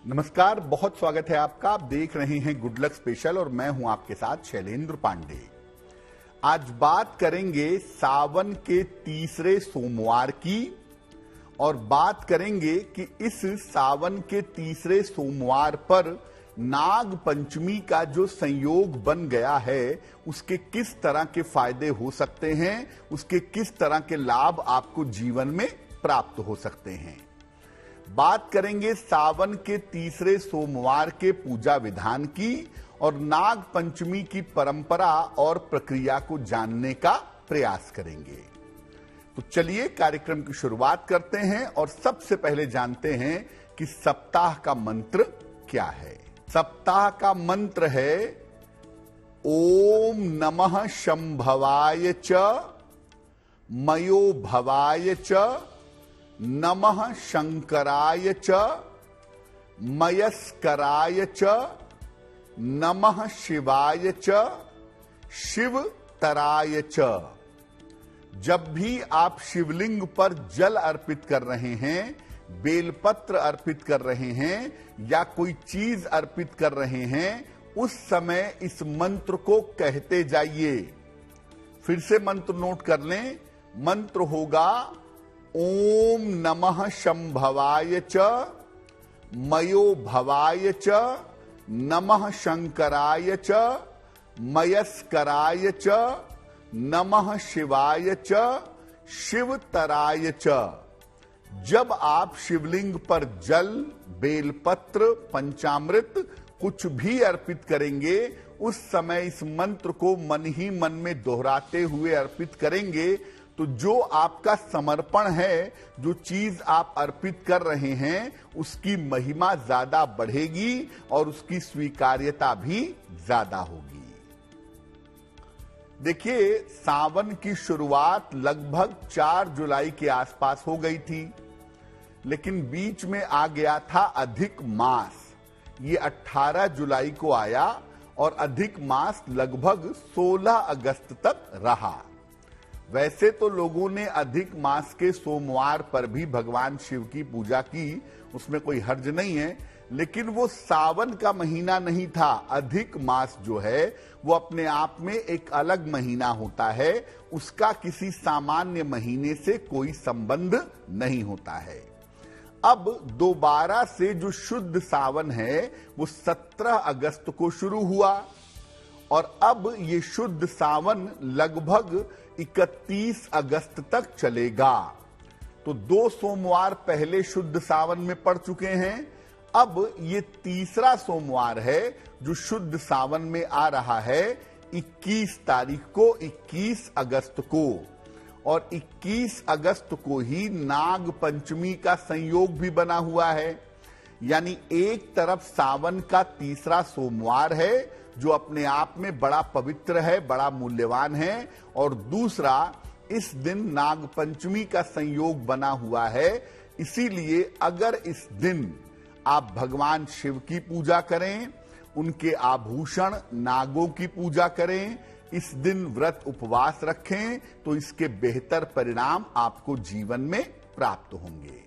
नमस्कार, बहुत स्वागत है आपका। आप देख रहे हैं गुड लक स्पेशल और मैं हूं आपके साथ शैलेंद्र पांडे। आज बात करेंगे सावन के तीसरे सोमवार की और बात करेंगे कि इस सावन के तीसरे सोमवार पर नाग पंचमी का जो संयोग बन गया है उसके किस तरह के फायदे हो सकते हैं, उसके किस तरह के लाभ आपको जीवन में प्राप्त हो सकते हैं। बात करेंगे सावन के तीसरे सोमवार के पूजा विधान की और नाग पंचमी की परंपरा और प्रक्रिया को जानने का प्रयास करेंगे। तो चलिए कार्यक्रम की शुरुआत करते हैं और सबसे पहले जानते हैं कि सप्ताह का मंत्र क्या है। सप्ताह का मंत्र है ओम नमः शंभवाय च मयो भवाय च नमः शंकराय च मयस्कराय च नमः शिवाय च शिवतराय च। जब भी आप शिवलिंग पर जल अर्पित कर रहे हैं, बेलपत्र अर्पित कर रहे हैं या कोई चीज अर्पित कर रहे हैं, उस समय इस मंत्र को कहते जाइए। फिर से मंत्र नोट कर लें। मंत्र होगा ओम नमः शंभवाय च मयो भवाय च नमः शंकराय च मयस्कराय च नमः शिवाय च शिवतराय च। जब आप शिवलिंग पर जल, बेलपत्र, पंचामृत कुछ भी अर्पित करेंगे, उस समय इस मंत्र को मन ही मन में दोहराते हुए अर्पित करेंगे तो जो आपका समर्पण है, जो चीज आप अर्पित कर रहे हैं, उसकी महिमा ज्यादा बढ़ेगी और उसकी स्वीकार्यता भी ज्यादा होगी। देखिए, सावन की शुरुआत लगभग 4 जुलाई के आसपास हो गई थी, लेकिन बीच में आ गया था अधिक मास। ये 18 जुलाई को आया और अधिक मास लगभग 16 अगस्त तक रहा। वैसे तो लोगों ने अधिक मास के सोमवार पर भी भगवान शिव की पूजा की, उसमें कोई हर्ज नहीं है, लेकिन वो सावन का महीना नहीं था। अधिक मास जो है वो अपने आप में एक अलग महीना होता है, उसका किसी सामान्य महीने से कोई संबंध नहीं होता है। अब दोबारा से जो शुद्ध सावन है वो 17 अगस्त को शुरू हुआ और अब ये शुद्ध सावन लगभग 31 अगस्त तक चलेगा। तो 2 सोमवार पहले शुद्ध सावन में पड़ चुके हैं। अब ये तीसरा सोमवार है जो शुद्ध सावन में आ रहा है 21 तारीख को, 21 अगस्त को। और 21 अगस्त को ही नाग पंचमी का संयोग भी बना हुआ है। यानी एक तरफ सावन का तीसरा सोमवार है जो अपने आप में बड़ा पवित्र है, बड़ा मूल्यवान है, और दूसरा इस दिन नाग पंचमी का संयोग बना हुआ है। इसीलिए अगर इस दिन आप भगवान शिव की पूजा करें, उनके आभूषण नागों की पूजा करें, इस दिन व्रत उपवास रखें, तो इसके बेहतर परिणाम आपको जीवन में प्राप्त होंगे।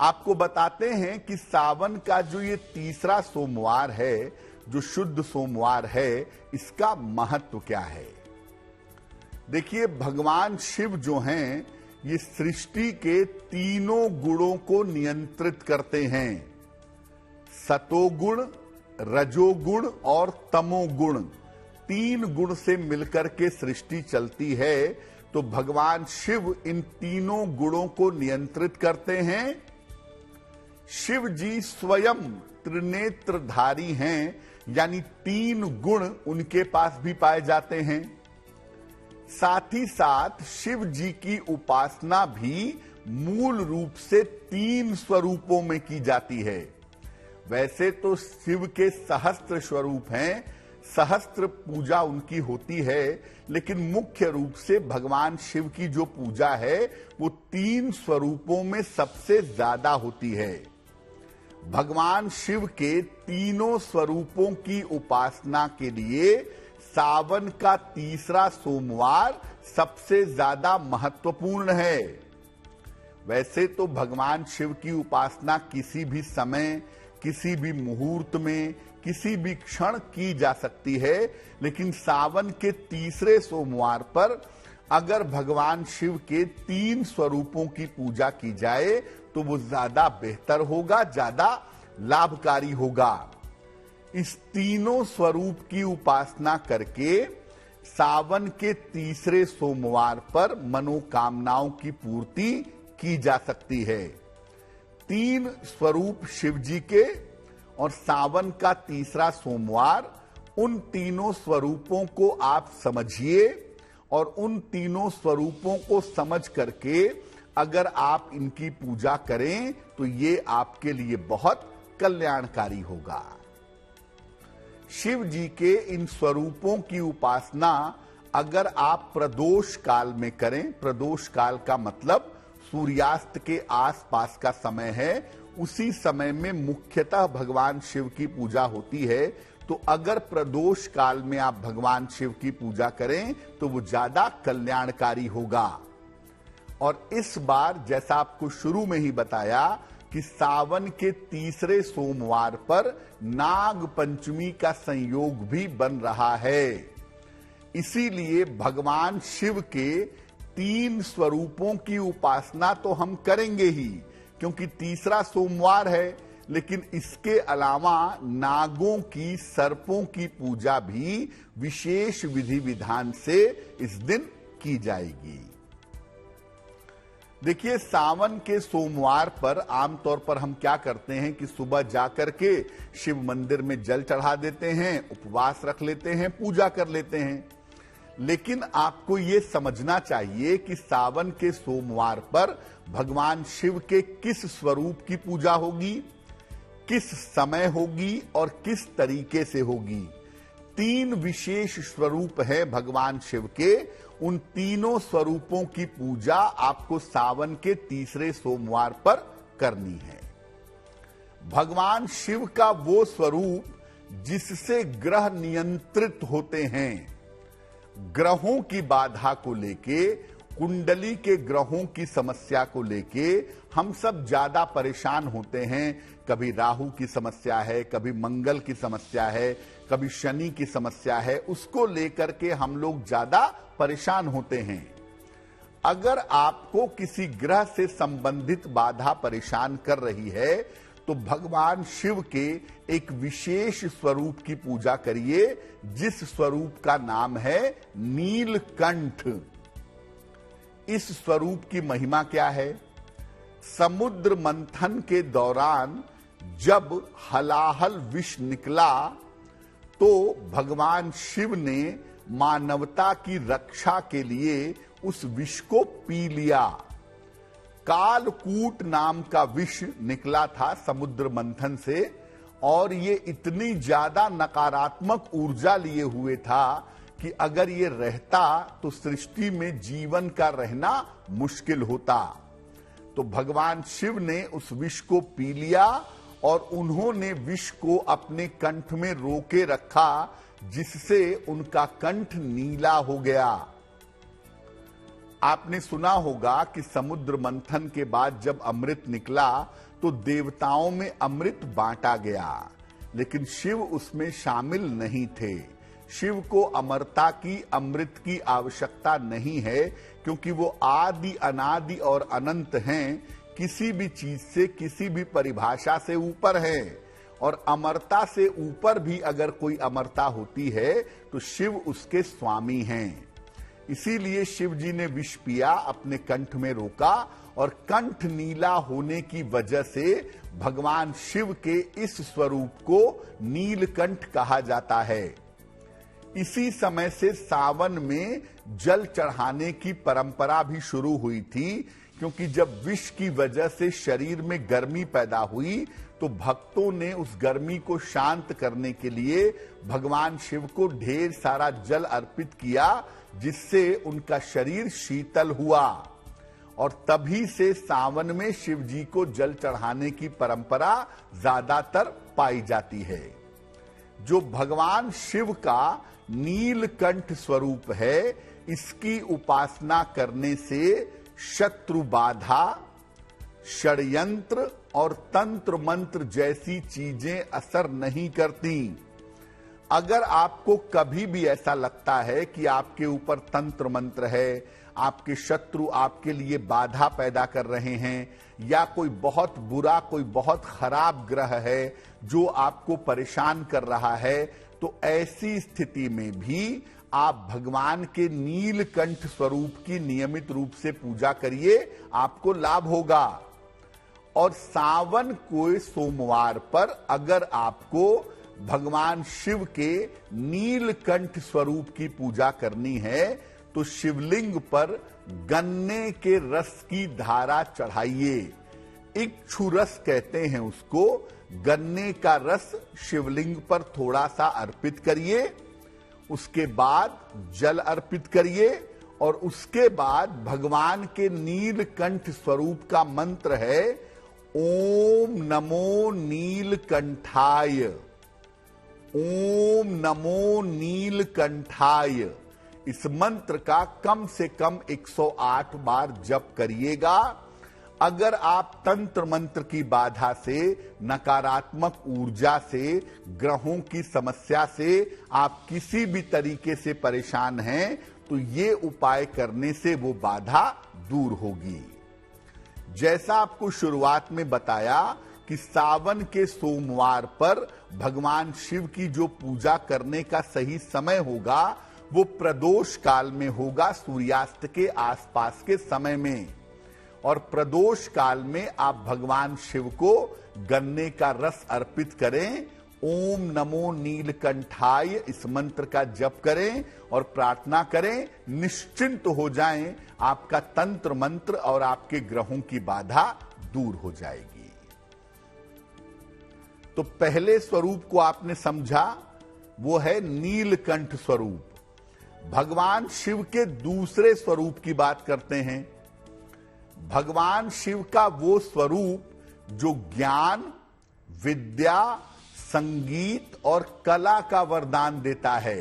आपको बताते हैं कि सावन का जो ये तीसरा सोमवार है, जो शुद्ध सोमवार है, इसका महत्व क्या है। देखिए, भगवान शिव जो हैं, ये सृष्टि के तीनों गुणों को नियंत्रित करते हैं। सतोगुण, रजोगुण और तमोगुण, 3 गुण से मिलकर के सृष्टि चलती है। तो भगवान शिव इन तीनों गुणों को नियंत्रित करते हैं। शिव जी स्वयं त्रिनेत्रधारी हैं, यानी 3 गुण उनके पास भी पाए जाते हैं। साथ ही साथ शिव जी की उपासना भी मूल रूप से 3 स्वरूपों में की जाती है। वैसे तो शिव के सहस्त्र स्वरूप हैं, सहस्त्र पूजा उनकी होती है, लेकिन मुख्य रूप से भगवान शिव की जो पूजा है वो 3 स्वरूपों में सबसे ज्यादा होती है। भगवान शिव के तीनों स्वरूपों की उपासना के लिए सावन का तीसरा सोमवार सबसे ज्यादा महत्वपूर्ण है। वैसे तो भगवान शिव की उपासना किसी भी समय, किसी भी मुहूर्त में, किसी भी क्षण की जा सकती है। लेकिन सावन के तीसरे सोमवार पर अगर भगवान शिव के 3 स्वरूपों की पूजा की जाए तो वो ज्यादा बेहतर होगा, ज्यादा लाभकारी होगा। इस तीनों स्वरूप की उपासना करके सावन के तीसरे सोमवार पर मनोकामनाओं की पूर्ति की जा सकती है। 3 स्वरूप शिव जी के और सावन का तीसरा सोमवार, उन तीनों स्वरूपों को आप समझिए और उन तीनों स्वरूपों को समझ करके अगर आप इनकी पूजा करें तो ये आपके लिए बहुत कल्याणकारी होगा। शिव जी के इन स्वरूपों की उपासना अगर आप प्रदोष काल में करें, प्रदोष काल का मतलब सूर्यास्त के आसपास का समय है, उसी समय में मुख्यतः भगवान शिव की पूजा होती है। तो अगर प्रदोष काल में आप भगवान शिव की पूजा करें तो वो ज्यादा कल्याणकारी होगा। और इस बार जैसा आपको शुरू में ही बताया कि सावन के तीसरे सोमवार पर नाग पंचमी का संयोग भी बन रहा है। इसीलिए भगवान शिव के 3 स्वरूपों की उपासना तो हम करेंगे ही, क्योंकि तीसरा सोमवार है, लेकिन इसके अलावा नागों की, सर्पों की पूजा भी विशेष विधि विधान से इस दिन की जाएगी। देखिए, सावन के सोमवार पर आमतौर पर हम क्या करते हैं कि सुबह जाकर के शिव मंदिर में जल चढ़ा देते हैं, उपवास रख लेते हैं, पूजा कर लेते हैं। लेकिन आपको ये समझना चाहिए कि सावन के सोमवार पर भगवान शिव के किस स्वरूप की पूजा होगी, किस समय होगी और किस तरीके से होगी। 3 विशेष स्वरूप है भगवान शिव के। उन तीनों स्वरूपों की पूजा आपको सावन के तीसरे सोमवार पर करनी है। भगवान शिव का वो स्वरूप जिससे ग्रह नियंत्रित होते हैं। ग्रहों की बाधा को लेके, कुंडली के ग्रहों की समस्या को लेके हम सब ज्यादा परेशान होते हैं। कभी राहु की समस्या है, कभी मंगल की समस्या है, कभी शनि की समस्या है, उसको लेकर के हम लोग ज्यादा परेशान होते हैं। अगर आपको किसी ग्रह से संबंधित बाधा परेशान कर रही है तो भगवान शिव के एक विशेष स्वरूप की पूजा करिए, जिस स्वरूप का नाम है नीलकंठ। इस स्वरूप की महिमा क्या है? समुद्र मंथन के दौरान जब हलाहल विष निकला तो भगवान शिव ने मानवता की रक्षा के लिए उस विष को पी लिया। कालकूट नाम का विष निकला था समुद्र मंथन से, और ये इतनी ज्यादा नकारात्मक ऊर्जा लिए हुए था कि अगर ये रहता तो सृष्टि में जीवन का रहना मुश्किल होता। तो भगवान शिव ने उस विष को पी लिया और उन्होंने विष को अपने कंठ में रोके रखा, जिससे उनका कंठ नीला हो गया। आपने सुना होगा कि समुद्र मंथन के बाद जब अमृत निकला तो देवताओं में अमृत बांटा गया, लेकिन शिव उसमें शामिल नहीं थे। शिव को अमरता की, अमृत की आवश्यकता नहीं है, क्योंकि वो आदि, अनादि और अनंत हैं। किसी भी चीज से, किसी भी परिभाषा से ऊपर है। और अमरता से ऊपर भी अगर कोई अमरता होती है तो शिव उसके स्वामी हैं। इसीलिए शिव जी ने विष पिया, अपने कंठ में रोका, और कंठ नीला होने की वजह से भगवान शिव के इस स्वरूप को नीलकंठ कहा जाता है। इसी समय से सावन में जल चढ़ाने की परंपरा भी शुरू हुई थी, क्योंकि जब विष की वजह से शरीर में गर्मी पैदा हुई तो भक्तों ने उस गर्मी को शांत करने के लिए भगवान शिव को ढेर सारा जल अर्पित किया, जिससे उनका शरीर शीतल हुआ। और तभी से सावन में शिव जी को जल चढ़ाने की परंपरा ज्यादातर पाई जाती है। जो भगवान शिव का नीलकंठ स्वरूप है, इसकी उपासना करने से शत्रु बाधा, षड्यंत्र और तंत्र मंत्र जैसी चीजें असर नहीं करती। अगर आपको कभी भी ऐसा लगता है कि आपके ऊपर तंत्र मंत्र है, आपके शत्रु आपके लिए बाधा पैदा कर रहे हैं, या कोई बहुत बुरा, कोई बहुत खराब ग्रह है जो आपको परेशान कर रहा है, तो ऐसी स्थिति में भी आप भगवान के नीलकंठ स्वरूप की नियमित रूप से पूजा करिए, आपको लाभ होगा। और सावन के सोमवार पर अगर आपको भगवान शिव के नीलकंठ स्वरूप की पूजा करनी है तो शिवलिंग पर गन्ने के रस की धारा चढ़ाइए। इक्षु रस कहते हैं उसको। गन्ने का रस शिवलिंग पर थोड़ा सा अर्पित करिए, उसके बाद जल अर्पित करिए, और उसके बाद भगवान के नीलकंठ स्वरूप का मंत्र है ओम नमो नीलकंठाय। ओम नमो नीलकंठाय। इस मंत्र का कम से कम 108 बार जप करिएगा। अगर आप तंत्र मंत्र की बाधा से, नकारात्मक ऊर्जा से, ग्रहों की समस्या से आप किसी भी तरीके से परेशान हैं, तो ये उपाय करने से वो बाधा दूर होगी। जैसा आपको शुरुआत में बताया कि सावन के सोमवार पर भगवान शिव की जो पूजा करने का सही समय होगा वो प्रदोष काल में होगा, सूर्यास्त के आसपास के समय में। और प्रदोष काल में आप भगवान शिव को गन्ने का रस अर्पित करें, ओम नमो नीलकंठाय इस मंत्र का जप करें और प्रार्थना करें। निश्चिंत हो जाएं, आपका तंत्र मंत्र और आपके ग्रहों की बाधा दूर हो जाएगी। तो पहले स्वरूप को आपने समझा, वो है नीलकंठ स्वरूप। भगवान शिव के दूसरे स्वरूप की बात करते हैं। भगवान शिव का वो स्वरूप जो ज्ञान, विद्या, संगीत और कला का वरदान देता है।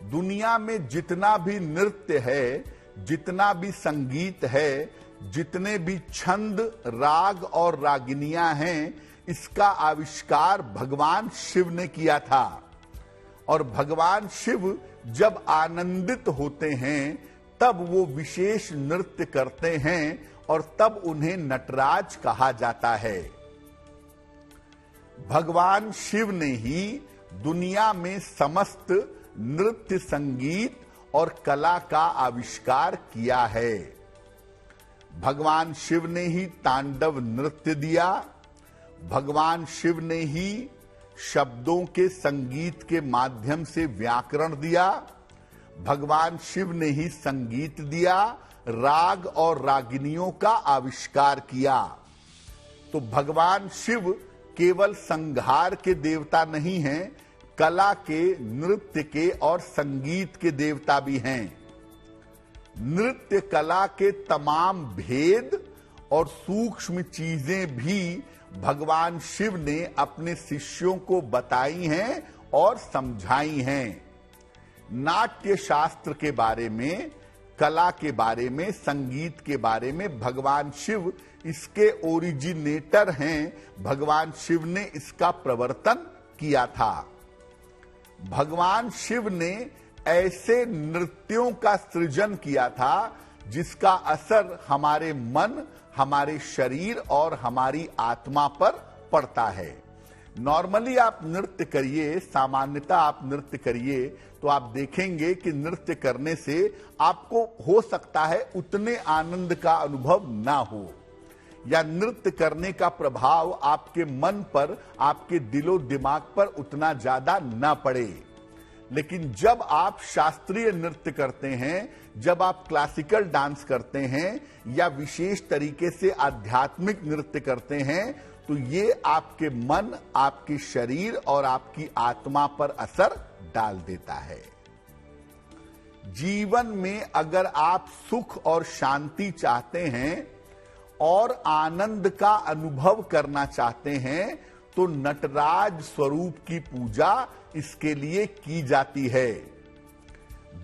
दुनिया में जितना भी नृत्य है, जितना भी संगीत है, जितने भी छंद, राग और रागिनियां हैं, इसका आविष्कार भगवान शिव ने किया था। और भगवान शिव जब आनंदित होते हैं तब वो विशेष नृत्य करते हैं और तब उन्हें नटराज कहा जाता है। भगवान शिव ने ही दुनिया में समस्त नृत्य, संगीत और कला का आविष्कार किया है। भगवान शिव ने ही तांडव नृत्य दिया। भगवान शिव ने ही शब्दों के संगीत के माध्यम से व्याकरण दिया। भगवान शिव ने ही संगीत दिया, राग और रागिनियों का आविष्कार किया। तो भगवान शिव केवल संहार के देवता नहीं हैं, कला के, नृत्य के और संगीत के देवता भी हैं। नृत्य कला के तमाम भेद और सूक्ष्म चीजें भी भगवान शिव ने अपने शिष्यों को बताई हैं और समझाई हैं। नाट्य शास्त्र के बारे में, कला के बारे में, संगीत के बारे में भगवान शिव इसके ओरिजिनेटर हैं। भगवान शिव ने इसका प्रवर्तन किया था। भगवान शिव ने ऐसे नृत्यों का सृजन किया था जिसका असर हमारे मन, हमारे शरीर और हमारी आत्मा पर पड़ता है। नॉर्मली आप नृत्य करिए, सामान्यतः आप नृत्य करिए तो आप देखेंगे कि नृत्य करने से आपको हो सकता है उतने आनंद का अनुभव ना हो, या नृत्य करने का प्रभाव आपके मन पर, आपके दिलो दिमाग पर उतना ज्यादा ना पड़े। लेकिन जब आप शास्त्रीय नृत्य करते हैं, जब आप क्लासिकल डांस करते हैं या विशेष तरीके से आध्यात्मिक नृत्य करते हैं, तो ये आपके मन, आपके शरीर और आपकी आत्मा पर असर डाल देता है। जीवन में अगर आप सुख और शांति चाहते हैं और आनंद का अनुभव करना चाहते हैं तो नटराज स्वरूप की पूजा इसके लिए की जाती है।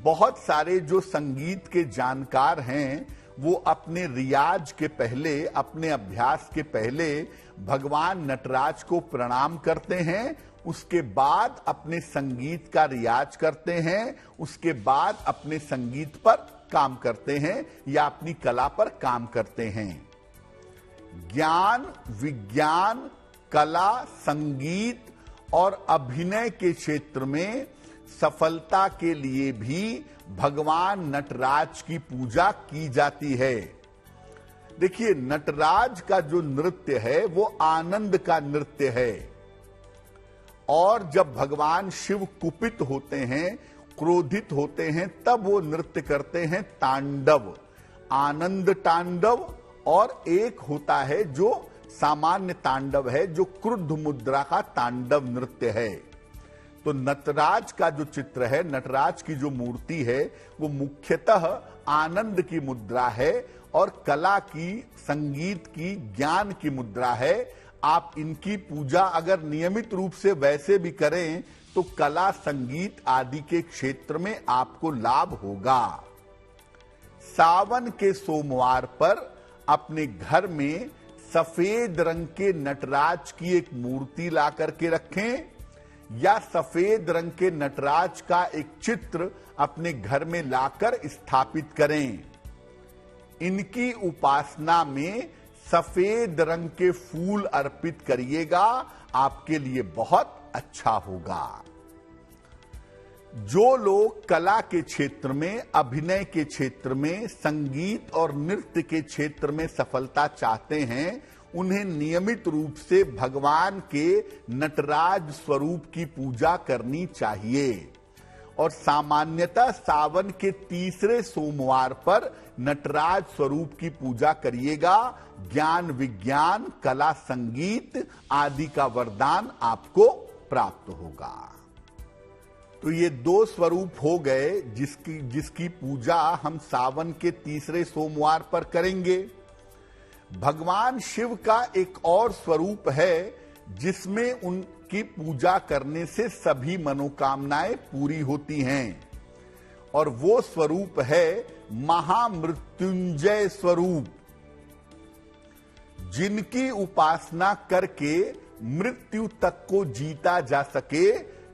बहुत सारे जो संगीत के जानकार हैं वो अपने रियाज के पहले, अपने अभ्यास के पहले भगवान नटराज को प्रणाम करते हैं, उसके बाद अपने संगीत का रियाज करते हैं, उसके बाद अपने संगीत पर काम करते हैं या अपनी कला पर काम करते हैं। ज्ञान, विज्ञान, कला, संगीत और अभिनय के क्षेत्र में सफलता के लिए भी भगवान नटराज की पूजा की जाती है। देखिए, नटराज का जो नृत्य है वो आनंद का नृत्य है, और जब भगवान शिव कुपित होते हैं, क्रोधित होते हैं, तब वो नृत्य करते हैं तांडव, आनंद तांडव, और एक होता है जो सामान्य तांडव है, जो क्रुद्ध मुद्रा का तांडव नृत्य है। तो नटराज का जो चित्र है, नटराज की जो मूर्ति है, वो मुख्यतः आनंद की मुद्रा है और कला की, संगीत की, ज्ञान की मुद्रा है। आप इनकी पूजा अगर नियमित रूप से वैसे भी करें तो कला, संगीत आदि के क्षेत्र में आपको लाभ होगा। सावन के सोमवार पर अपने घर में सफेद रंग के नटराज की एक मूर्ति ला करके रखें, या सफेद रंग के नटराज का एक चित्र अपने घर में लाकर स्थापित करें। इनकी उपासना में सफेद रंग के फूल अर्पित करिएगा, आपके लिए बहुत अच्छा होगा। जो लोग कला के क्षेत्र में, अभिनय के क्षेत्र में, संगीत और नृत्य के क्षेत्र में सफलता चाहते हैं, उन्हें नियमित रूप से भगवान के नटराज स्वरूप की पूजा करनी चाहिए। और सामान्यतः सावन के तीसरे सोमवार पर नटराज स्वरूप की पूजा करिएगा। ज्ञान, विज्ञान, कला, संगीत आदि का वरदान आपको प्राप्त होगा। तो ये दो स्वरूप हो गए जिसकी पूजा हम सावन के तीसरे सोमवार पर करेंगे। भगवान शिव का एक और स्वरूप है जिसमें उनकी पूजा करने से सभी मनोकामनाएं पूरी होती हैं, और वो स्वरूप है महामृत्युंजय स्वरूप। जिनकी उपासना करके मृत्यु तक को जीता जा सके,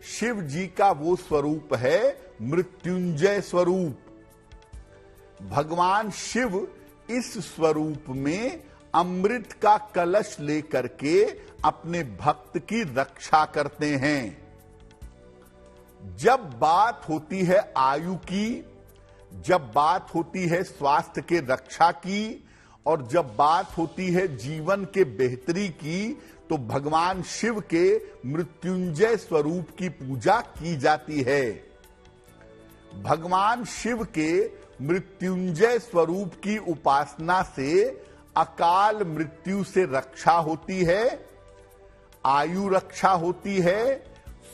शिव जी का वो स्वरूप है मृत्युंजय स्वरूप। भगवान शिव इस स्वरूप में अमृत का कलश लेकर के अपने भक्त की रक्षा करते हैं। जब बात होती है आयु की, जब बात होती है स्वास्थ्य के रक्षा की, और जब बात होती है जीवन के बेहतरी की, तो भगवान शिव के मृत्युंजय स्वरूप की पूजा की जाती है। भगवान शिव के मृत्युंजय स्वरूप की उपासना से अकाल मृत्यु से रक्षा होती है, आयु रक्षा होती है,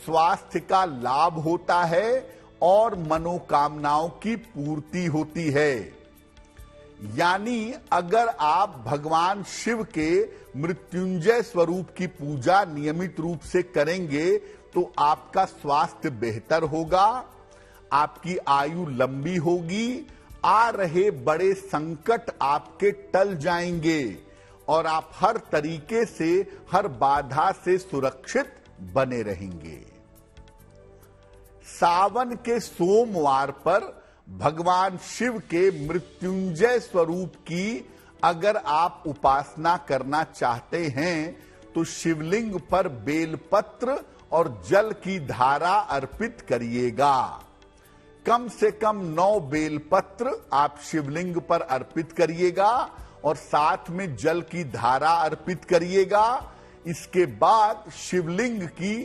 स्वास्थ्य का लाभ होता है और मनोकामनाओं की पूर्ति होती है। यानी अगर आप भगवान शिव के मृत्युंजय स्वरूप की पूजा नियमित रूप से करेंगे तो आपका स्वास्थ्य बेहतर होगा, आपकी आयु लंबी होगी, आ रहे बड़े संकट आपके टल जाएंगे और आप हर तरीके से, हर बाधा से सुरक्षित बने रहेंगे। सावन के सोमवार पर भगवान शिव के मृत्युंजय स्वरूप की अगर आप उपासना करना चाहते हैं तो शिवलिंग पर बेलपत्र और जल की धारा अर्पित करिएगा। कम से कम 9 बेलपत्र आप शिवलिंग पर अर्पित करिएगा और साथ में जल की धारा अर्पित करिएगा। इसके बाद शिवलिंग की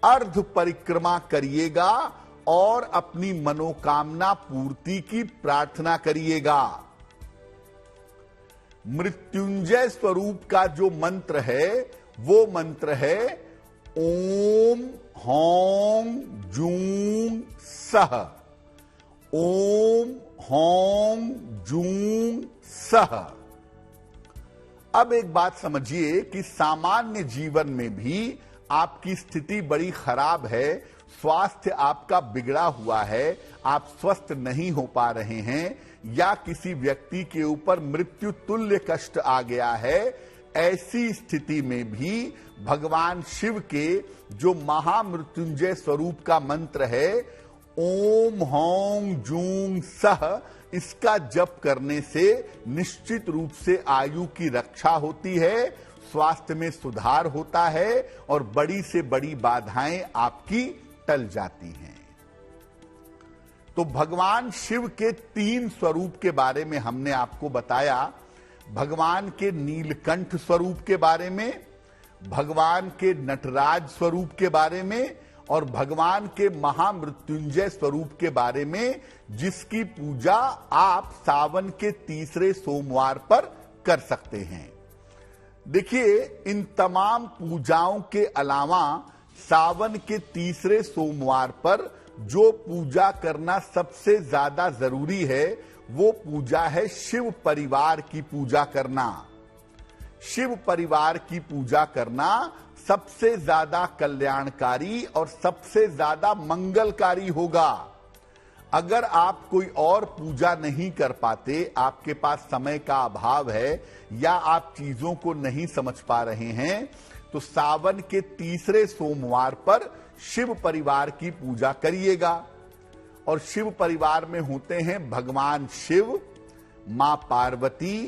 अर्ध परिक्रमा करिएगा और अपनी मनोकामना पूर्ति की प्रार्थना करिएगा। मृत्युंजय स्वरूप का जो मंत्र है वो मंत्र है ओम हौं जूं सह। ओम हौं जूं सह। अब एक बात समझिए कि सामान्य जीवन में भी आपकी स्थिति बड़ी खराब है, स्वास्थ्य आपका बिगड़ा हुआ है, आप स्वस्थ नहीं हो पा रहे हैं, या किसी व्यक्ति के ऊपर मृत्यु तुल्य कष्ट आ गया है, ऐसी स्थिति में भी भगवान शिव के जो महामृत्युंजय स्वरूप का मंत्र है ओम हौं जूं सह, इसका जप करने से निश्चित रूप से आयु की रक्षा होती है, स्वास्थ्य में सुधार होता है और बड़ी से बड़ी बाधाएं आपकी टल जाती हैं। तो भगवान शिव के 3 स्वरूप के बारे में हमने आपको बताया। भगवान के नीलकंठ स्वरूप के बारे में, भगवान के नटराज स्वरूप के बारे में और भगवान के महामृत्युंजय स्वरूप के बारे में, जिसकी पूजा आप सावन के तीसरे सोमवार पर कर सकते हैं। देखिए, इन तमाम पूजाओं के अलावा सावन के तीसरे सोमवार पर जो पूजा करना सबसे ज्यादा जरूरी है वो पूजा है शिव परिवार की पूजा करना। शिव परिवार की पूजा करना सबसे ज्यादा कल्याणकारी और सबसे ज्यादा मंगलकारी होगा। अगर आप कोई और पूजा नहीं कर पाते, आपके पास समय का अभाव है या आप चीजों को नहीं समझ पा रहे हैं, तो सावन के तीसरे सोमवार पर शिव परिवार की पूजा करिएगा। और शिव परिवार में होते हैं भगवान शिव, मां पार्वती,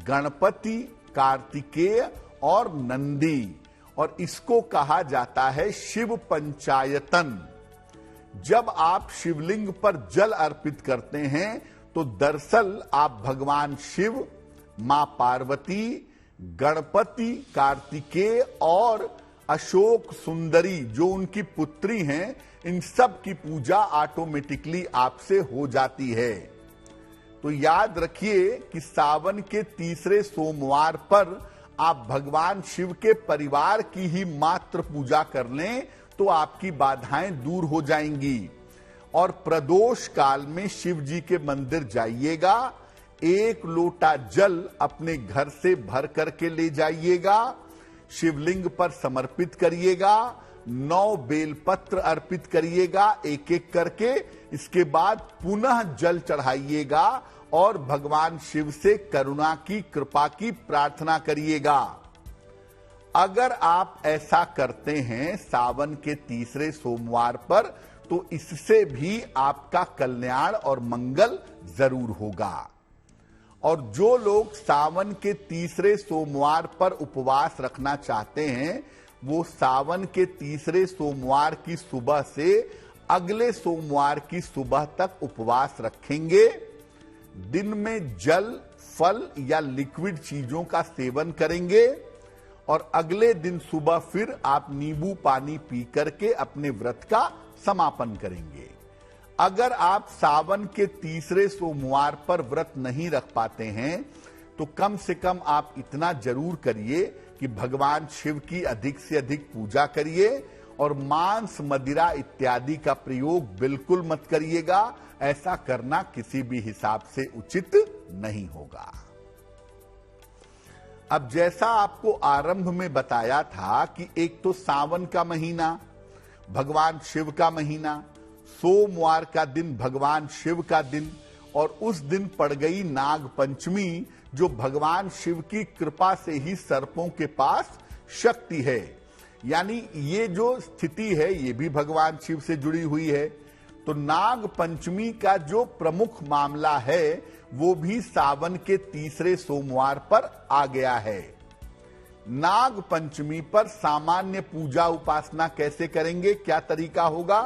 गणपति, कार्तिकेय और नंदी, और इसको कहा जाता है शिव पंचायतन। जब आप शिवलिंग पर जल अर्पित करते हैं तो दरअसल आप भगवान शिव, मां पार्वती, गणपति, कार्तिकेय और अशोक सुंदरी जो उनकी पुत्री हैं, इन सब की पूजा ऑटोमेटिकली आपसे हो जाती है। तो याद रखिए कि सावन के तीसरे सोमवार पर आप भगवान शिव के परिवार की ही मात्र पूजा कर लें तो आपकी बाधाएं दूर हो जाएंगी। और प्रदोष काल में शिव जी के मंदिर जाइएगा, 1 लोटा जल अपने घर से भर करके ले जाइएगा, शिवलिंग पर समर्पित करिएगा, 9 बेलपत्र अर्पित करिएगा एक एक करके। इसके बाद पुनः जल चढ़ाइएगा और भगवान शिव से करुणा की, कृपा की प्रार्थना करिएगा। अगर आप ऐसा करते हैं सावन के तीसरे सोमवार पर, तो इससे भी आपका कल्याण और मंगल जरूर होगा। और जो लोग सावन के तीसरे सोमवार पर उपवास रखना चाहते हैं, वो सावन के तीसरे सोमवार की सुबह से अगले सोमवार की सुबह तक उपवास रखेंगे। दिन में जल, फल या लिक्विड चीजों का सेवन करेंगे और अगले दिन सुबह फिर आप नींबू पानी पी करके अपने व्रत का समापन करेंगे। अगर आप सावन के तीसरे सोमवार पर व्रत नहीं रख पाते हैं, तो कम से कम आप इतना जरूर करिए कि भगवान शिव की अधिक से अधिक पूजा करिए और मांस, मदिरा इत्यादि का प्रयोग बिल्कुल मत करिएगा। ऐसा करना किसी भी हिसाब से उचित नहीं होगा। अब जैसा आपको आरंभ में बताया था कि एक तो सावन का महीना, भगवान शिव का महीना, सोमवार का दिन भगवान शिव का दिन, और उस दिन पड़ गई नाग पंचमी, जो भगवान शिव की कृपा से ही सर्पों के पास शक्ति है। यानी ये जो स्थिति है ये भी भगवान शिव से जुड़ी हुई है। तो नाग पंचमी का जो प्रमुख मामला है वो भी सावन के तीसरे सोमवार पर आ गया है। नाग पंचमी पर सामान्य पूजा उपासना कैसे करेंगे, क्या तरीका होगा?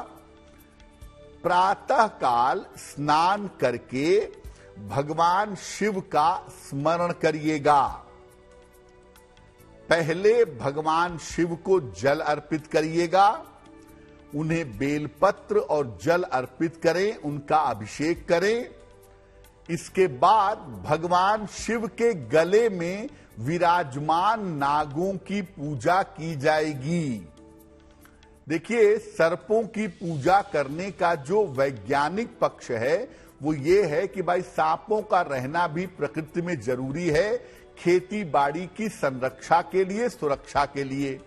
प्रातः काल स्नान करके भगवान शिव का स्मरण करिएगा। पहले भगवान शिव को जल अर्पित करिएगा, उन्हें बेलपत्र और जल अर्पित करें, उनका अभिषेक करें। इसके बाद भगवान शिव के गले में विराजमान नागों की पूजा की जाएगी। देखिए, सर्पों की पूजा करने का जो वैज्ञानिक पक्ष है वो ये है कि भाई सांपों का रहना भी प्रकृति में जरूरी है, खेती बाड़ी की संरक्षा के लिए, सुरक्षा के लिए।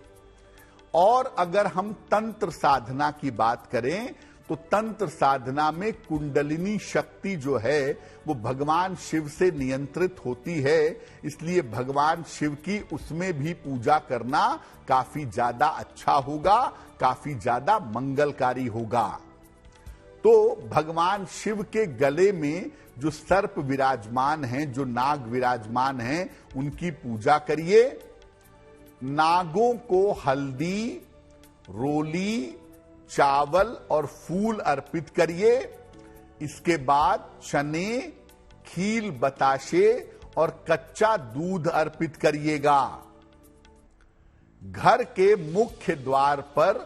और अगर हम तंत्र साधना की बात करें तो तंत्र साधना में कुंडलिनी शक्ति जो है वो भगवान शिव से नियंत्रित होती है, इसलिए भगवान शिव की उसमें भी पूजा करना काफी ज्यादा अच्छा होगा, काफी ज्यादा मंगलकारी होगा। तो भगवान शिव के गले में जो सर्प विराजमान हैं, जो नाग विराजमान हैं, उनकी पूजा करिए। नागों को हल्दी, रोली, चावल और फूल अर्पित करिए। इसके बाद चने, खील बताशे और कच्चा दूध अर्पित करिएगा। घर के मुख्य द्वार पर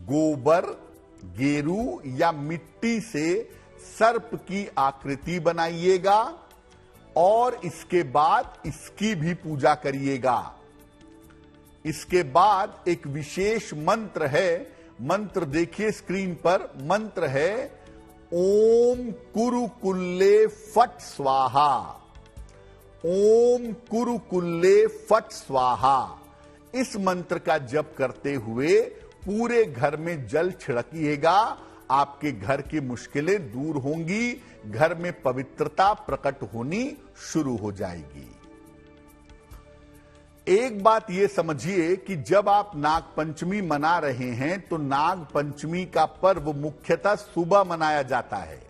गोबर, गेरू या मिट्टी से सर्प की आकृति बनाइएगा और इसके बाद इसकी भी पूजा करिएगा। इसके बाद एक विशेष मंत्र है, मंत्र देखिए स्क्रीन पर, मंत्र है ओम कुरुकुल्ले फट स्वाहा। ओम कुरुकुल्ले फट स्वाहा, इस मंत्र का जप करते हुए पूरे घर में जल छिड़किएगा। आपके घर की मुश्किलें दूर होंगी, घर में पवित्रता प्रकट होनी शुरू हो जाएगी। एक बात यह समझिए कि जब आप नाग पंचमी मना रहे हैं तो नाग पंचमी का पर्व मुख्यतः सुबह मनाया जाता है।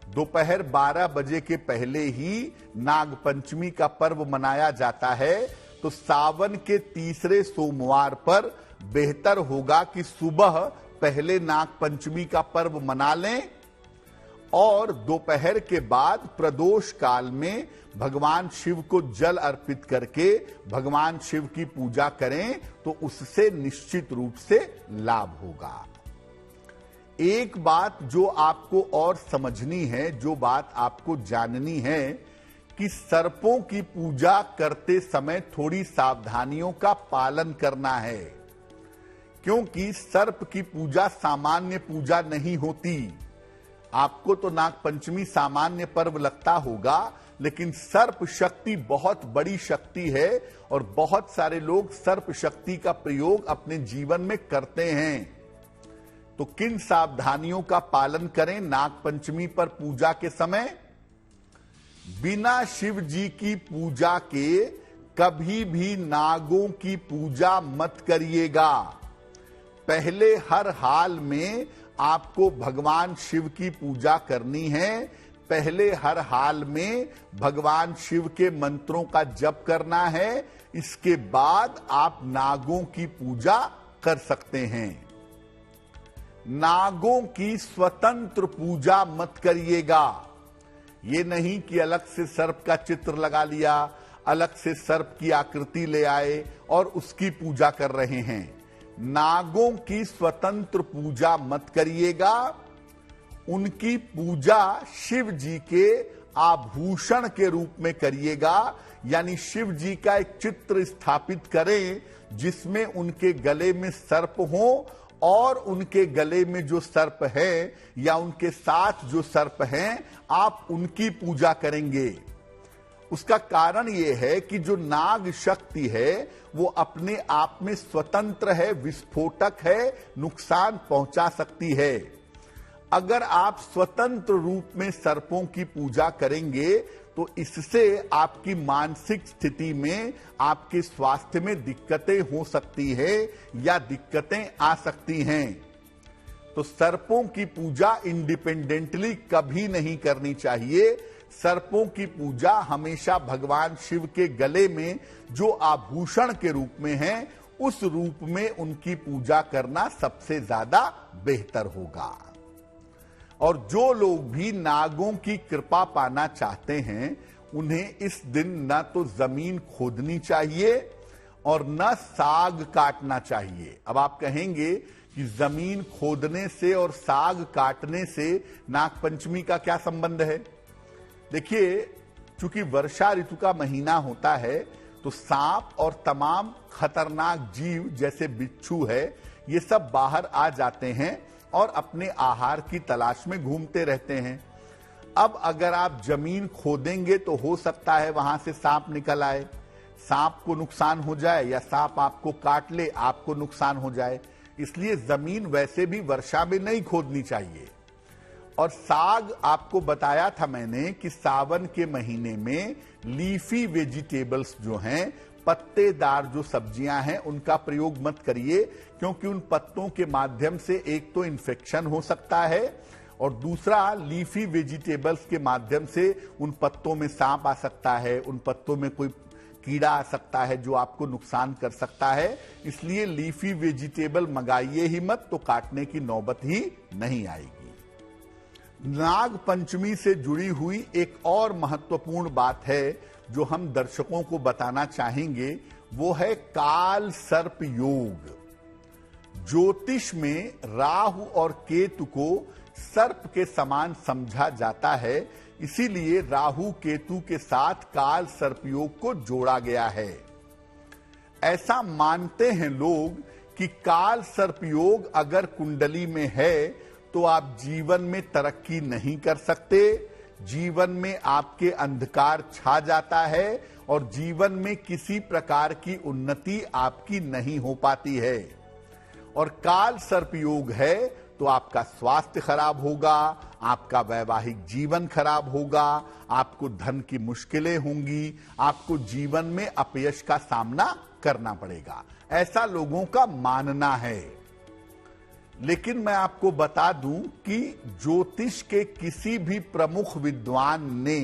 दोपहर 12 बजे के पहले ही नाग पंचमी का पर्व मनाया जाता है। तो सावन के तीसरे सोमवार पर बेहतर होगा कि सुबह पहले नाग पंचमी का पर्व मना लें और दोपहर के बाद प्रदोष काल में भगवान शिव को जल अर्पित करके भगवान शिव की पूजा करें तो उससे निश्चित रूप से लाभ होगा। एक बात जो आपको और समझनी है, जो बात आपको जाननी है कि सर्पों की पूजा करते समय थोड़ी सावधानियों का पालन करना है, क्योंकि सर्प की पूजा सामान्य पूजा नहीं होती। आपको तो नाग पंचमी सामान्य पर्व लगता होगा, लेकिन सर्प शक्ति बहुत बड़ी शक्ति है और बहुत सारे लोग सर्प शक्ति का प्रयोग अपने जीवन में करते हैं। तो किन सावधानियों का पालन करें नाग पंचमी पर पूजा के समय? बिना शिव जी की पूजा के कभी भी नागों की पूजा मत करिएगा। पहले हर हाल में आपको भगवान शिव की पूजा करनी है। पहले हर हाल में भगवान शिव के मंत्रों का जप करना है। इसके बाद आप नागों की पूजा कर सकते हैं। नागों की स्वतंत्र पूजा मत करिएगा। ये नहीं कि अलग से सर्प का चित्र लगा लिया, अलग से सर्प की आकृति ले आए और उसकी पूजा कर रहे हैं। नागों की स्वतंत्र पूजा मत करिएगा। उनकी पूजा शिव जी के आभूषण के रूप में करिएगा, यानी शिव जी का एक चित्र स्थापित करें जिसमें उनके गले में सर्प हो और उनके गले में जो सर्प है या उनके साथ जो सर्प हैं, आप उनकी पूजा करेंगे। उसका कारण यह है कि जो नाग शक्ति है वो अपने आप में स्वतंत्र है, विस्फोटक है, नुकसान पहुंचा सकती है। अगर आप स्वतंत्र रूप में सर्पों की पूजा करेंगे तो इससे आपकी मानसिक स्थिति में, आपके स्वास्थ्य में दिक्कतें हो सकती है या दिक्कतें आ सकती हैं। तो सर्पों की पूजा इंडिपेंडेंटली कभी नहीं करनी चाहिए। सर्पों की पूजा हमेशा भगवान शिव के गले में जो आभूषण के रूप में है, उस रूप में उनकी पूजा करना सबसे ज्यादा बेहतर होगा। और जो लोग भी नागों की कृपा पाना चाहते हैं, उन्हें इस दिन न तो जमीन खोदनी चाहिए और न साग काटना चाहिए। अब आप कहेंगे कि जमीन खोदने से और साग काटने से नाग पंचमी का क्या संबंध है? देखिए, चूंकि वर्षा ऋतु का महीना होता है तो सांप और तमाम खतरनाक जीव जैसे बिच्छू है, ये सब बाहर आ जाते हैं और अपने आहार की तलाश में घूमते रहते हैं। अब अगर आप जमीन खोदेंगे तो हो सकता है वहां से सांप निकल आए। सांप को नुकसान हो जाए या सांप आपको काट ले, आपको नुकसान हो जाए। इसलिए जमीन वैसे भी वर्षा में नहीं खोदनी चाहिए। और साग आपको बताया था मैंने कि सावन के महीने में लीफी वेजिटेबल्स जो हैं, पत्तेदार जो सब्जियां हैं, उनका प्रयोग मत करिए, क्योंकि उन पत्तों के माध्यम से एक तो इन्फेक्शन हो सकता है और दूसरा लीफी वेजिटेबल्स के माध्यम से उन पत्तों में सांप आ सकता है, उन पत्तों में कोई कीड़ा आ सकता है जो आपको नुकसान कर सकता है। इसलिए लीफी वेजिटेबल मंगाइए ही मत, तो काटने की नौबत ही नहीं आएगी। नाग पंचमी से जुड़ी हुई एक और महत्वपूर्ण बात है जो हम दर्शकों को बताना चाहेंगे, वो है काल सर्प योग। ज्योतिष में राहु और केतु को सर्प के समान समझा जाता है, इसीलिए राहु केतु के साथ काल सर्प योग को जोड़ा गया है। ऐसा मानते हैं लोग कि काल सर्प योग अगर कुंडली में है तो आप जीवन में तरक्की नहीं कर सकते, जीवन में आपके अंधकार छा जाता है और जीवन में किसी प्रकार की उन्नति आपकी नहीं हो पाती है। और काल सर्प योग है तो आपका स्वास्थ्य खराब होगा, आपका वैवाहिक जीवन खराब होगा, आपको धन की मुश्किलें होंगी, आपको जीवन में अपयश का सामना करना पड़ेगा, ऐसा लोगों का मानना है। लेकिन मैं आपको बता दूं कि ज्योतिष के किसी भी प्रमुख विद्वान ने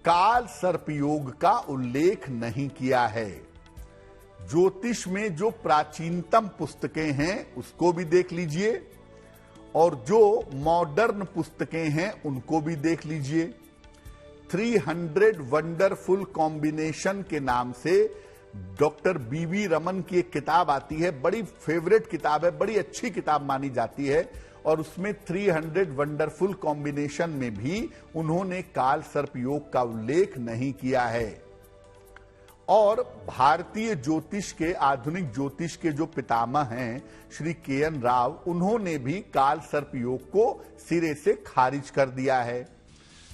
काल सर्प योग का उल्लेख नहीं किया है। ज्योतिष में जो प्राचीनतम पुस्तकें हैं उसको भी देख लीजिए और जो मॉडर्न पुस्तकें हैं उनको भी देख लीजिए। 300 वंडरफुल कॉम्बिनेशन के नाम से डॉक्टर बीवी रमन की एक किताब आती है, बड़ी फेवरेट किताब है, बड़ी अच्छी किताब मानी जाती है, और उसमें 300 वंडरफुल कॉम्बिनेशन में भी उन्होंने काल सर्प योग का उल्लेख नहीं किया है। और भारतीय ज्योतिष के, आधुनिक ज्योतिष के जो पितामह हैं श्री के.एन. राव, उन्होंने भी काल सर्प योग को सिरे से खारिज कर दिया है।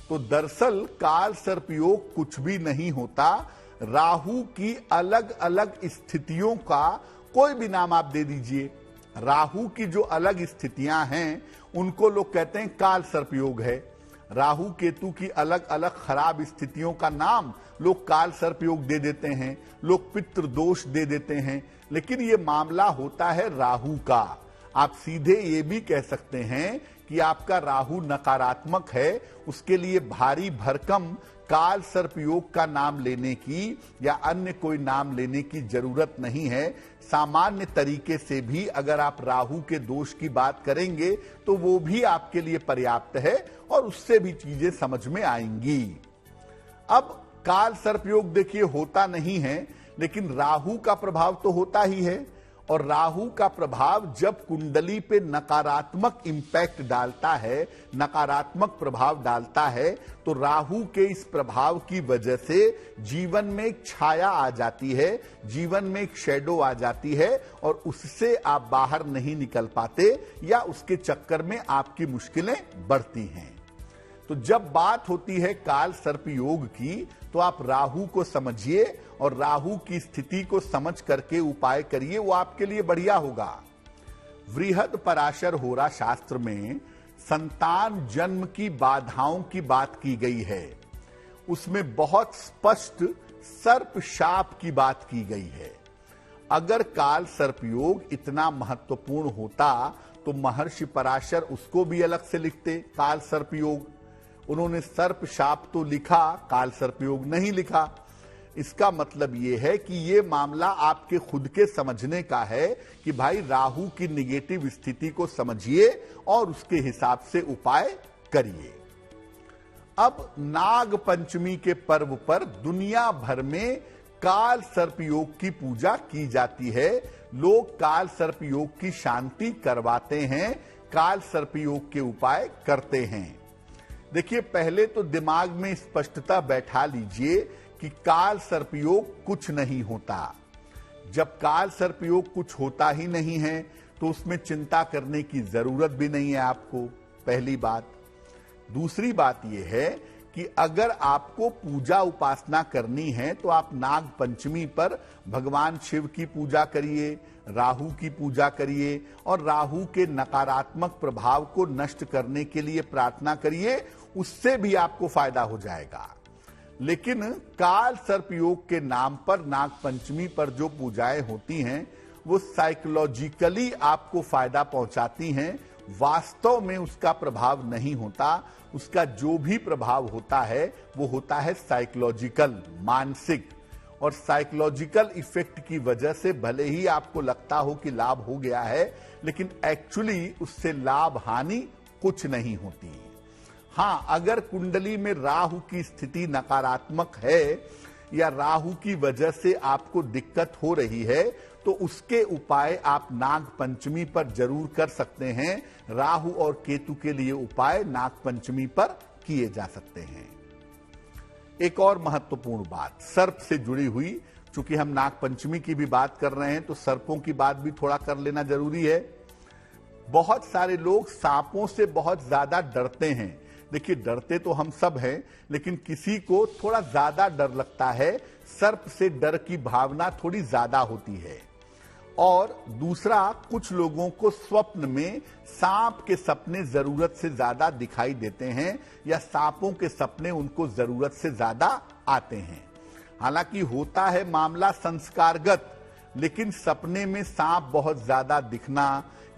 तो दरअसल काल सर्प योग कुछ भी नहीं होता, राहु की अलग अलग स्थितियों का कोई भी नाम आप दे दीजिए, राहु की जो अलग स्थितियां हैं उनको लोग कहते हैं काल सर्प योग है। राहु केतु की अलग अलग खराब स्थितियों का नाम लोग काल सर्प योग दे देते हैं, लोग पितृ दोष दे देते हैं, लेकिन ये मामला होता है राहु का। आप सीधे ये भी कह सकते हैं कि आपका राहु नकारात्मक है, उसके लिए भारी भरकम काल सर्प योग का नाम लेने की या अन्य कोई नाम लेने की जरूरत नहीं है। सामान्य तरीके से भी अगर आप राहु के दोष की बात करेंगे तो वो भी आपके लिए पर्याप्त है और उससे भी चीजें समझ में आएंगी। अब काल सर्प योग देखिए होता नहीं है, लेकिन राहु का प्रभाव तो होता ही है, और राहु का प्रभाव जब कुंडली पे नकारात्मक इंपैक्ट डालता है, नकारात्मक प्रभाव डालता है, तो राहु के इस प्रभाव की वजह से जीवन में एक छाया आ जाती है, जीवन में एक शैडो आ जाती है और उससे आप बाहर नहीं निकल पाते या उसके चक्कर में आपकी मुश्किलें बढ़ती हैं। तो जब बात होती है काल सर्प योग की, तो आप राहु को समझिए और राहु की स्थिति को समझ करके उपाय करिए, वो आपके लिए बढ़िया होगा। वृहद पराशर होरा शास्त्र में संतान जन्म की बाधाओं की बात की गई है, उसमें बहुत स्पष्ट सर्प शाप की बात की गई है। अगर काल सर्प योग इतना महत्वपूर्ण होता तो महर्षि पराशर उसको भी अलग से लिखते, काल सर्प योग। उन्होंने सर्प शाप तो लिखा, काल सर्प योग नहीं लिखा। इसका मतलब यह है कि यह मामला आपके खुद के समझने का है कि भाई राहु की निगेटिव स्थिति को समझिए और उसके हिसाब से उपाय करिए। अब नाग पंचमी के पर्व पर दुनिया भर में काल सर्प योग की पूजा की जाती है। लोग काल सर्प योग की शांति करवाते हैं, काल सर्प योग के उपाय करते हैं। देखिए, पहले तो दिमाग में स्पष्टता बैठा लीजिए कि काल सर्प योग कुछ नहीं होता। जब काल सर्प योग कुछ होता ही नहीं है तो उसमें चिंता करने की जरूरत भी नहीं है आपको, पहली बात। दूसरी बात यह है कि अगर आपको पूजा उपासना करनी है तो आप नाग पंचमी पर भगवान शिव की पूजा करिए, राहु की पूजा करिए और राहु के नकारात्मक प्रभाव को नष्ट करने के लिए प्रार्थना करिए, उससे भी आपको फायदा हो जाएगा। लेकिन काल सर्प योग के नाम पर नाग पंचमी पर जो पूजाएं होती हैं वो साइकोलॉजिकली आपको फायदा पहुंचाती हैं, वास्तव में उसका प्रभाव नहीं होता। उसका जो भी प्रभाव होता है वो होता है साइकोलॉजिकल, मानसिक, और साइकोलॉजिकल इफेक्ट की वजह से भले ही आपको लगता हो कि लाभ हो गया है, लेकिन एक्चुअली उससे लाभ हानि कुछ नहीं होती। हां, अगर कुंडली में राहु की स्थिति नकारात्मक है या राहु की वजह से आपको दिक्कत हो रही है तो उसके उपाय आप नाग पंचमी पर जरूर कर सकते हैं। राहु और केतु के लिए उपाय नाग पंचमी पर किए जा सकते हैं। एक और महत्वपूर्ण बात सर्प से जुड़ी हुई, चूंकि हम नाग पंचमी की भी बात कर रहे हैं तो सर्पों की बात भी थोड़ा कर लेना जरूरी है। बहुत सारे लोग सांपों से बहुत ज्यादा डरते हैं। देखिए, डरते तो हम सब हैं, लेकिन किसी को थोड़ा ज्यादा डर लगता है। सर्प से डर की भावना थोड़ी ज्यादा होती है। और दूसरा, कुछ लोगों को स्वप्न में सांप के सपने जरूरत से ज्यादा दिखाई देते हैं या सांपों के सपने उनको जरूरत से ज्यादा आते हैं। हालांकि होता है मामला संस्कारगत, लेकिन सपने में सांप बहुत ज्यादा दिखना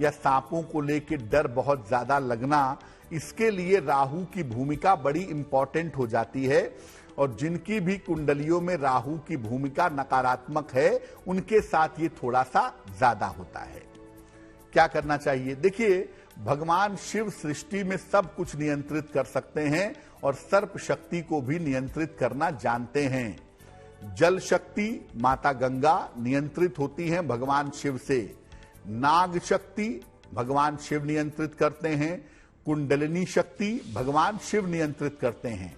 या सांपों को लेकर डर बहुत ज्यादा लगना, इसके लिए राहु की भूमिका बड़ी इंपॉर्टेंट हो जाती है। और जिनकी भी कुंडलियों में राहु की भूमिका नकारात्मक है उनके साथ ये थोड़ा सा ज्यादा होता है। क्या करना चाहिए? देखिए, भगवान शिव सृष्टि में सब कुछ नियंत्रित कर सकते हैं और सर्प शक्ति को भी नियंत्रित करना जानते हैं। जल शक्ति माता गंगा नियंत्रित होती हैं भगवान शिव से, नाग शक्ति भगवान शिव नियंत्रित करते हैं, कुंडलिनी शक्ति भगवान शिव नियंत्रित करते हैं।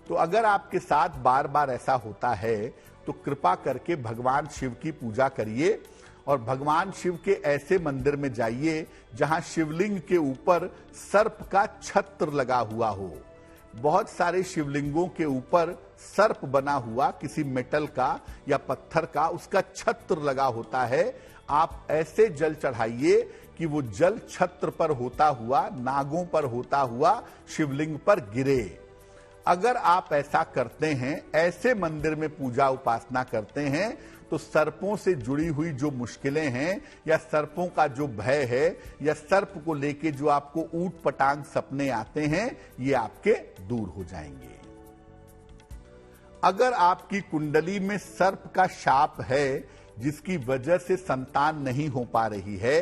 तो अगर आपके साथ बार बार ऐसा होता है तो कृपा करके भगवान शिव की पूजा करिए और भगवान शिव के ऐसे मंदिर में जाइए जहां शिवलिंग के ऊपर सर्प का छत्र लगा हुआ हो। बहुत सारे शिवलिंगों के ऊपर सर्प बना हुआ किसी मेटल का या पत्थर का उसका छत्र लगा होता है। आप ऐसे जल चढ़ाइए कि वो जल छत्र पर होता हुआ, नागों पर होता हुआ शिवलिंग पर गिरे। अगर आप ऐसा करते हैं, ऐसे मंदिर में पूजा उपासना करते हैं, तो सर्पों से जुड़ी हुई जो मुश्किलें हैं या सर्पों का जो भय है या सर्प को लेके जो आपको ऊट पटांग सपने आते हैं, ये आपके दूर हो जाएंगे। अगर आपकी कुंडली में सर्प का शाप है जिसकी वजह से संतान नहीं हो पा रही है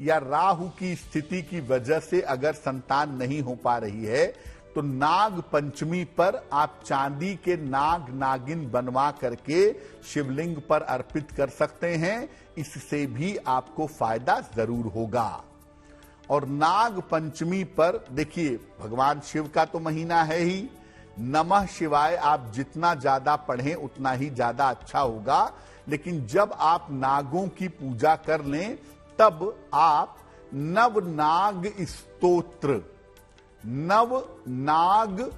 या राहु की स्थिति की वजह से अगर संतान नहीं हो पा रही है, तो नाग पंचमी पर आप चांदी के नाग नागिन बनवा करके शिवलिंग पर अर्पित कर सकते हैं। इससे भी आपको फायदा जरूर होगा। और नाग पंचमी पर देखिए, भगवान शिव का तो महीना है ही, नमः शिवाय आप जितना ज्यादा पढ़ें उतना ही ज्यादा अच्छा होगा। लेकिन जब आप नागों की पूजा कर लें तब आप नवनाग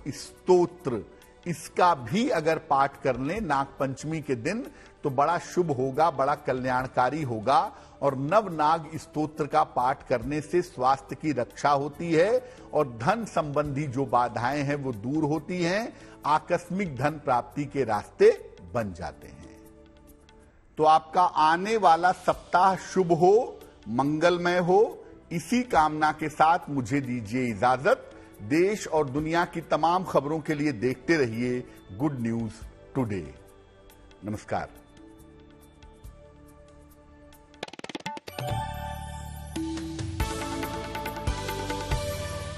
स्तोत्र इसका भी अगर पाठ कर लें नाग पंचमी के दिन तो बड़ा शुभ होगा, बड़ा कल्याणकारी होगा। और नवनाग स्तोत्र का पाठ करने से स्वास्थ्य की रक्षा होती है और धन संबंधी जो बाधाएं हैं वो दूर होती हैं, आकस्मिक धन प्राप्ति के रास्ते बन जाते हैं। तो आपका आने वाला सप्ताह शुभ हो, मंगलमय हो, इसी कामना के साथ मुझे दीजिए इजाजत। देश और दुनिया की तमाम खबरों के लिए देखते रहिए गुड न्यूज टुडे। नमस्कार।